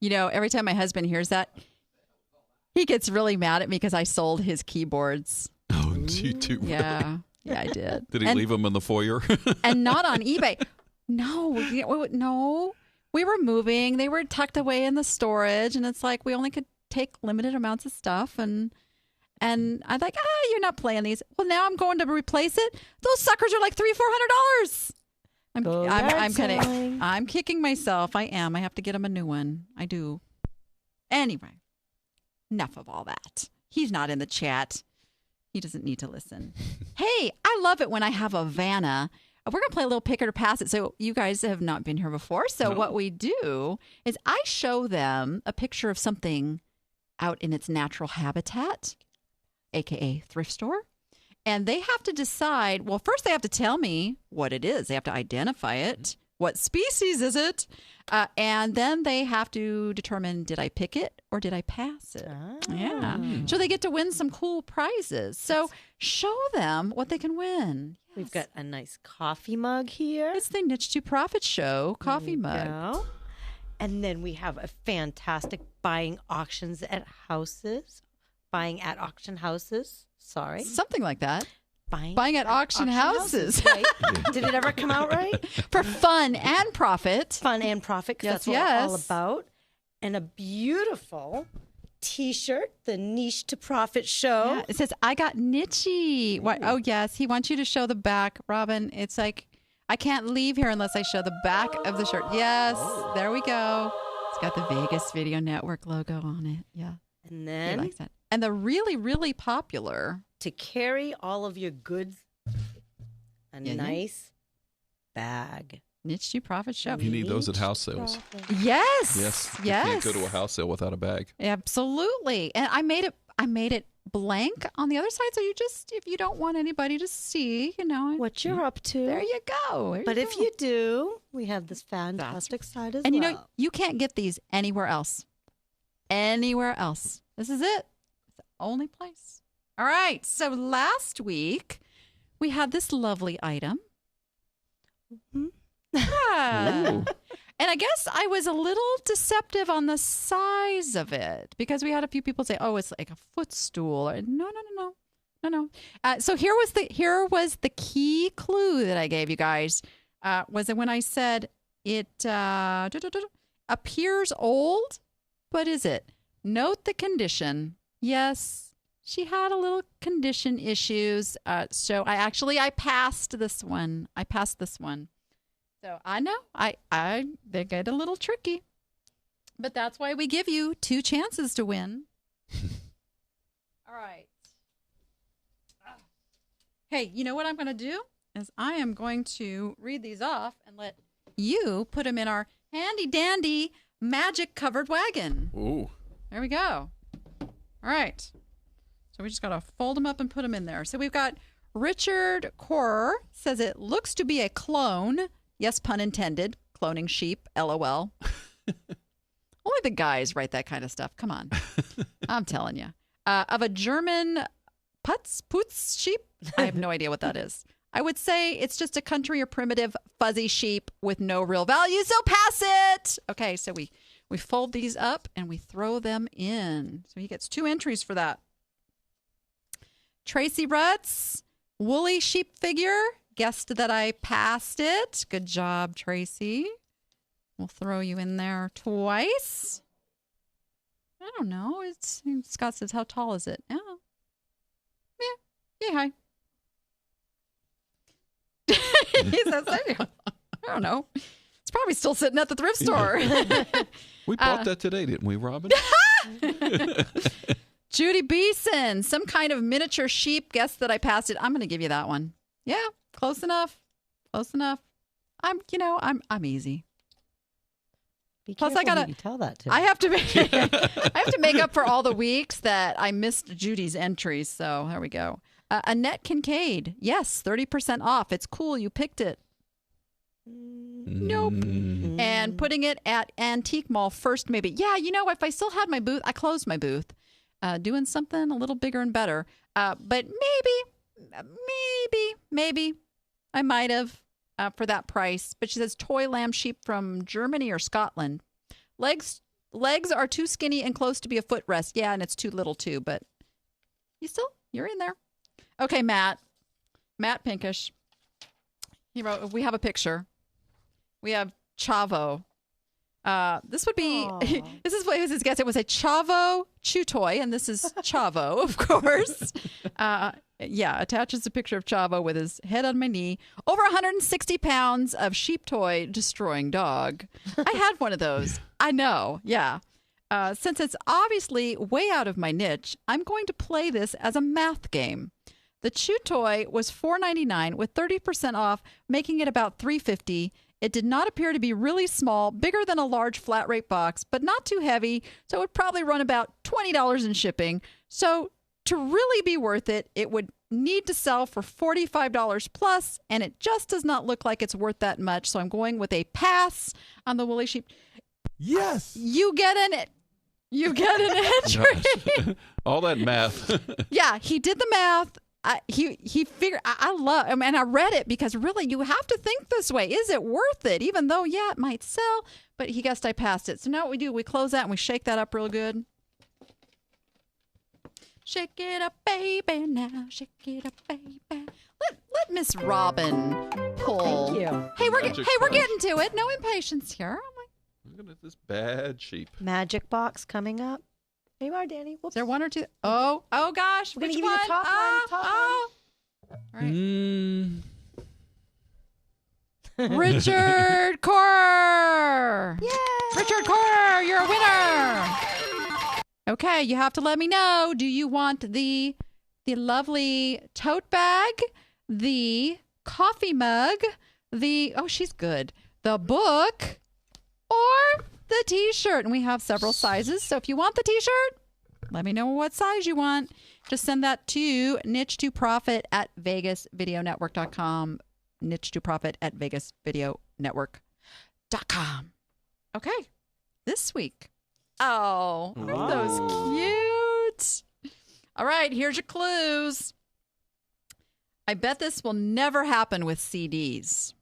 You know, every time my husband hears that, he gets really mad at me because I sold his keyboards. Oh, you too. Yeah. Yeah, I did. Did he leave them in the foyer? And not on eBay. No. We were moving. They were tucked away in the storage. And it's like we only could take limited amounts of stuff. And I'm like, you're not playing these. Well, now I'm going to replace it. Those suckers are like $300-$400. I'm kicking myself. I am. I have to get him a new one. I do. Anyway, enough of all that. He's not in the chat. He doesn't need to listen. Hey, I love it when I have a Vanna. we're going to play a little pick it or pass it. So you guys have not been here before. So what we do is I show them a picture of something out in its natural habitat, aka thrift store. And they have to decide, well, first they have to tell me what it is. They have to identify it. What species is it? And then they have to determine, did I pick it or did I pass it? Yeah. So they get to win some cool prizes. So show them what they can win. We've got a nice coffee mug here. It's the Niche to Profit Show coffee mug. Go. And then we have a fantastic buying auction at auction houses. Sorry. Something like that. Buying at auction houses. Right? Did it ever come out right? For fun and profit. Fun and profit, because that's what we're all about. And a beautiful T-shirt, the Niche to Profit Show. Yeah, it says, I got niche-y. Oh, yes. He wants you to show the back, Robbin. It's like, I can't leave here unless I show the back of the shirt. Yes. There we go. It's got the Vegas Video Network logo on it. Yeah. And then he likes that. And the really, really popular, to carry all of your goods, a nice bag. Niche to Profit Show. You need those at house sales. Yes. Yes. You can't go to a house sale without a bag. Absolutely. And I made it blank on the other side, so you just, if you don't want anybody to see, what you're up to. There you go. But if you do, we have this fantastic side as well. And you can't get these anywhere else. Anywhere else. This is it. It's the only place. All right. So last week we had this lovely item. Yeah. And I guess I was a little deceptive on the size of it because we had a few people say, "Oh, it's like a footstool." Or, no. So here was the key clue that I gave you guys. Was it when I said it appears old, but is it? Note the condition. Yes, she had a little condition issues. So I passed this one. So I know they get a little tricky, but that's why we give you 2 chances to win. All right. Hey, you know what I'm going to do is I am going to read these off and let you put them in our handy dandy magic covered wagon. Ooh. There we go. All right. So we just got to fold them up and put them in there. So we've got Richard Corer says it looks to be a clone. Yes, pun intended. Cloning sheep. LOL. Only the guys write that kind of stuff. Come on. I'm telling you. Of a German Putz sheep. I have no idea what that is. I would say it's just a country or primitive fuzzy sheep with no real value. So pass it. Okay, so we fold these up and we throw them in. So he gets 2 entries for that. Tracy Rutz, woolly sheep figure. Guessed that I passed it. Good job, Tracy. We'll throw you in there twice. I don't know. Scott says, how tall is it? Oh. Yeah, hi. He says, I don't know. It's probably still sitting at the thrift store. We bought that today, didn't we, Robbin? Judy Beeson, some kind of miniature sheep. Guess that I passed it. I'm going to give you that one. Yeah, close enough. I'm easy. Be Plus, careful who you tell that to. I have to make up for all the weeks that I missed Judy's entries. So there we go. Annette Kincaid. Yes, 30% off. It's cool. You picked it. Nope. And putting it at Antique Mall first, maybe. Yeah, if I still had my booth, I closed my booth. Doing something a little bigger and better. But maybe I might have for that price. But she says toy lamb sheep from Germany or Scotland. Legs are too skinny and close to be a footrest. Yeah, and it's too little too. But you're in there. Okay, Matt Pinkish. He wrote, we have a picture. We have Chavo. This would be, this is what his guess. It was a Chavo chew toy, and this is Chavo, of course. Attaches a picture of Chavo with his head on my knee. Over 160 pounds of sheep toy destroying dog. I had one of those. I know, yeah. Since it's obviously way out of my niche, I'm going to play this as a math game. The chew toy was $4.99 with 30% off, making it about $3.50. It did not appear to be really small, bigger than a large flat rate box, but not too heavy, so it would probably run about $20 in shipping. So to really be worth it, it would need to sell for $45 plus, and it just does not look like it's worth that much. So I'm going with a pass on the woolly sheep. Yes. You get an entry. All that math. Yeah, he did the math. He figured. I love. I mean, I read it because really, you have to think this way. Is it worth it? Even though, yeah, it might sell, but he guessed I passed it. So now what we do? We close that and we shake that up real good. Shake it up, baby. Now shake it up, baby. Let Miss Robbin pull. Thank you. Hey, we're getting to it. No impatience here. Look at this bad sheep. Magic box coming up. There you are, Danny. Whoops. Is there one or two? Oh gosh. We're gonna Which give one? you the top one. All right. Richard Corr. Yay! Richard Corr, you're a winner. Okay, you have to let me know. Do you want the lovely tote bag, the coffee mug, she's good, the book, or the t-shirt? And we have several sizes. So if you want the t-shirt, let me know what size you want. Just send that to niche2profit at vegasvideonetwork.com. niche2profit at vegasvideonetwork.com. Okay, this week. Oh, aren't those cute? All right, here's your clues. I bet this will never happen with CDs.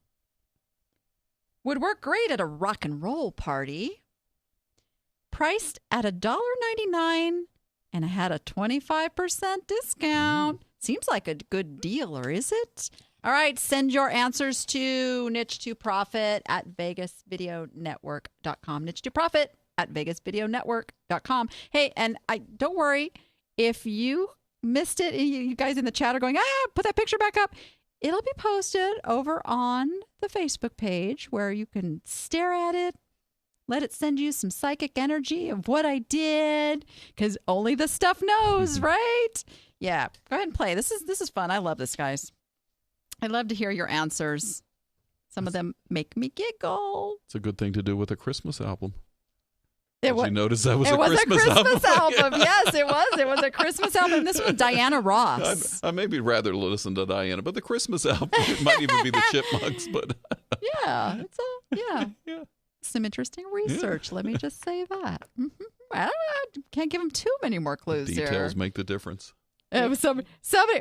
Would work great at a rock and roll party. Priced at $1.99 and I had a 25% discount. Seems like a good deal, or is it? All right, send your answers to niche2profit at vegasvideonetwork.com. niche2profit at vegasvideonetwork.com. Hey, and don't worry if you missed it. You guys in the chat are going, put that picture back up. It'll be posted over on the Facebook page where you can stare at it, let it send you some psychic energy of what I did, because only the stuff knows, right? Yeah, go ahead and play. This is fun. I love this, guys. I love to hear your answers. Some of them make me giggle. It's a good thing to do with a Christmas album. Did you notice that was a Christmas album? album. Yes, it was. It was a Christmas album. This was Diana Ross. I maybe rather listen to Diana, but the Christmas album, it might even be the Chipmunks. But yeah, yeah. Some interesting research. Let me just say that. Mm-hmm. I can't give him too many more clues Details here. make the difference. Somebody,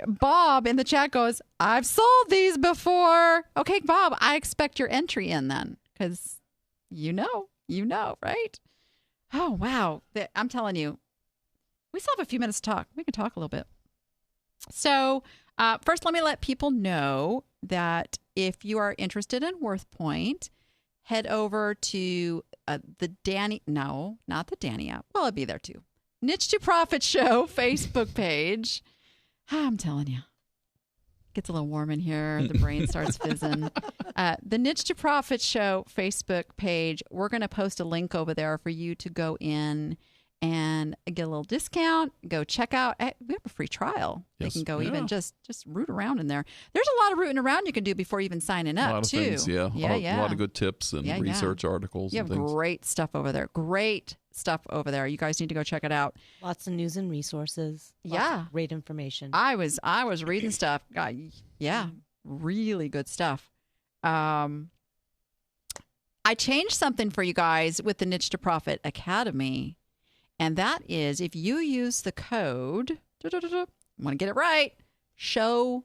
Bob in the chat goes, I've sold these before. Okay, Bob, I expect your entry in then, because you know, right? Oh, wow. I'm telling you, we still have a few minutes to talk. We can talk a little bit. So first, let me let people know that if you are interested in Worthpoint, head over to the Danni, no, not the Danni app. Well, it'll be there too. Niche to Profit Show Facebook page. I'm telling you, gets a little warm in here. The brain starts fizzing. The Niche to Profit Show Facebook page, we're going to post a link over there for you to go in and get a little discount. Go check out. We have a free trial. Yes. They can go even just root around in there. There's a lot of rooting around you can do before even signing up, a lot of too. Things, yeah. A lot of good tips and research articles. You have great stuff over there. Great stuff over there. You guys need to go check it out. Lots of news and resources. Lots of great information. I was reading stuff. Yeah, really good stuff. I changed something for you guys with the Niche to Profit Academy. And that is, if you use the code, I want to get it right, show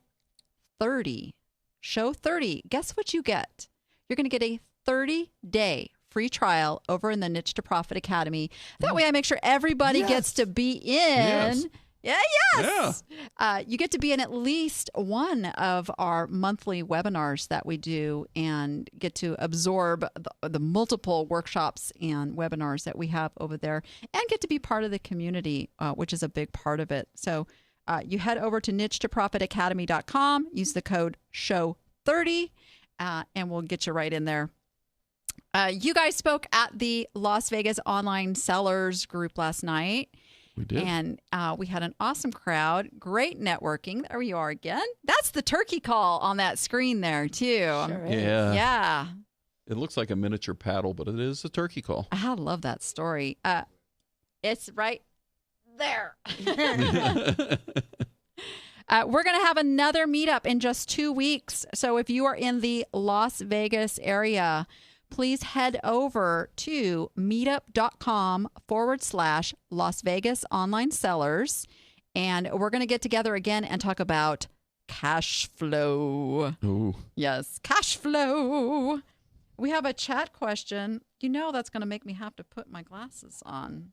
30. Show 30. Guess what you get? You're going to get a 30-day free trial over in the Niche to Profit Academy. That way I make sure everybody gets to be in. Yes. You get to be in at least one of our monthly webinars that we do and get to absorb the multiple workshops and webinars that we have over there and get to be part of the community, which is a big part of it. So you head over to niche2profitacademy.com, use the code SHOW30, and we'll get you right in there. You guys spoke at the Las Vegas Online Sellers group last night. We did. And we had an awesome crowd, great networking. There you are again. That's the turkey call on that screen there, too. Sure is. Yeah. Yeah. It looks like a miniature paddle, but it is a turkey call. I love that story. It's right there. We're going to have another meetup in just 2 weeks. So if you are in the Las Vegas area, please head over to meetup.com/Las Vegas online sellers. And we're going to get together again and talk about cash flow. Ooh. Yes, cash flow. We have a chat question. You know that's going to make me have to put my glasses on.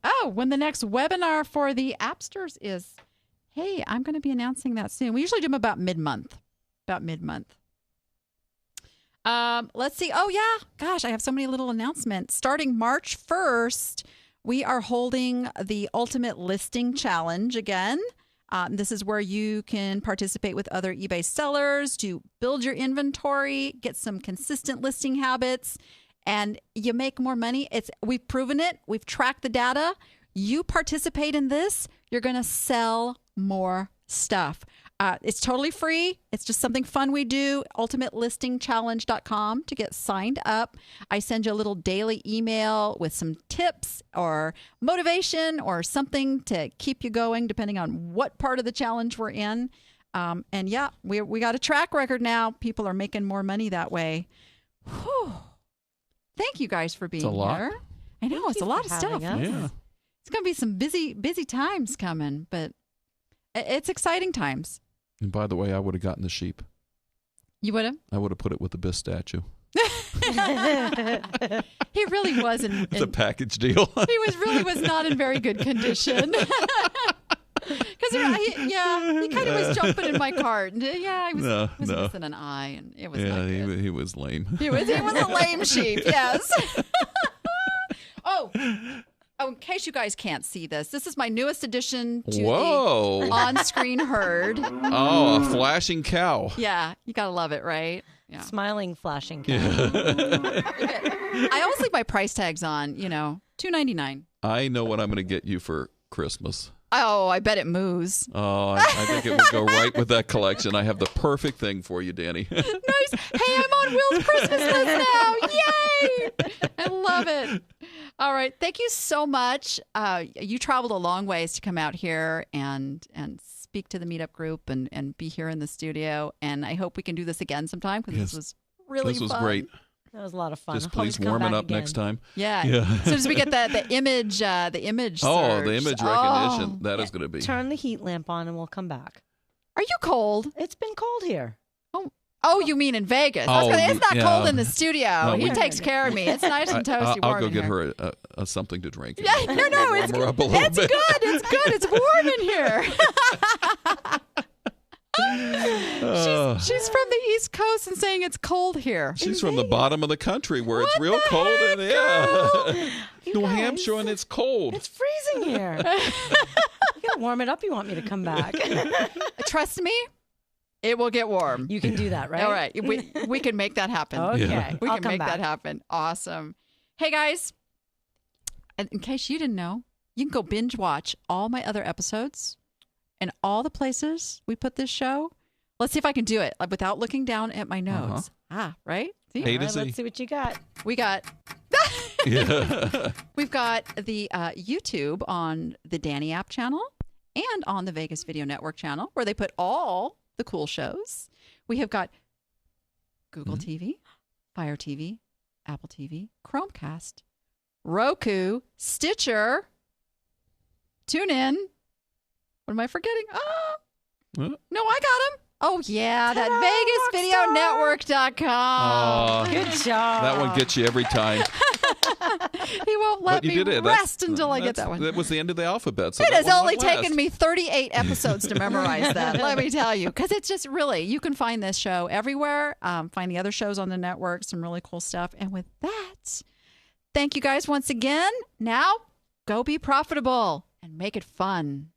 Oh, when the next webinar for the Appsters is. Hey, I'm going to be announcing that soon. We usually do them about mid-month. Let's see. Oh, yeah. Gosh, I have so many little announcements. Starting March 1st, we are holding the Ultimate Listing Challenge again. This is where you can participate with other eBay sellers to build your inventory, get some consistent listing habits, and you make more money. We've proven it. We've tracked the data. You participate in this, you're going to sell more stuff. It's totally free. It's just something fun we do. UltimateListingChallenge.com to get signed up. I send you a little daily email with some tips or motivation or something to keep you going, depending on what part of the challenge we're in. And yeah, we got a track record now. People are making more money that way. Whew. Thank you guys for being It's a lot. here. I know it's a lot of stuff. Yeah. It's going to be some busy times coming, but it's exciting times. And by the way, I would have gotten the sheep. You would have? I would have put it with the Biss statue. He really wasn't. It's a package deal. He was not in very good condition. Because he kind of was jumping in my cart. Yeah, he was missing an eye, and it was not good. He was lame. He was a lame sheep. Yes. Oh, in case you guys can't see this is my newest addition to the on-screen herd. Oh, a flashing cow. Yeah, you gotta love it, right? Yeah. Smiling, flashing cow. I always leave my price tags on. $2.99. I know what I'm going to get you for Christmas. Oh, I bet it moves. Oh, I think it would go right with that collection. I have the perfect thing for you, Danny. Nice. Hey, I'm on Will's Christmas list now. Yay! I love it. All right. Thank you so much. You traveled a long ways to come out here and speak to the meetup group and be here in the studio. And I hope we can do this again sometime because this was really fun. This was great. That was a lot of fun. Just please warm it up next time. Yeah. As soon as we get the image search. The image recognition. That is going to be. Turn the heat lamp on and we'll come back. Are you cold? It's been cold here. Oh, you mean in Vegas? It's not cold in the studio. No, he takes care of me. It's nice and toasty. I'll go in get here. her something to drink. Yeah, no, it's warm her up a little it's bit. good. It's good. It's warm in here. She's from the East Coast and saying it's cold here. She's from the bottom of the country where it's real cold. And New Hampshire, and it's cold. It's freezing here. You gotta warm it up. You want me to come back? Trust me, it will get warm. You can do that, right? All right, we can make that happen. Okay, Yeah. We I'll can come make back. that happen. Awesome. Hey guys, in case you didn't know, you can go binge watch all my other episodes and all the places we put this show. Let's see if I can do it without looking down at my notes. Right? See? A to All Z. right, let's see what you got. We got Yeah. we've got the YouTube on the Danni app channel and on the Vegas Video Network channel where they put all the cool shows. We have got Google TV, Fire TV, Apple TV, Chromecast, Roku, Stitcher, TuneIn. What am I forgetting? No, I got them. Oh, yeah, that VegasVideoNetwork.com. Good job. That one gets you every time. He won't let me rest until I get that one. That was the end of the alphabet. So It that has one only went last. taken me 38 episodes to memorize that, let me tell you. Because it's just really, you can find this show everywhere. Find the other shows on the network, some really cool stuff. And with that, thank you guys once again. Now, go be profitable and make it fun.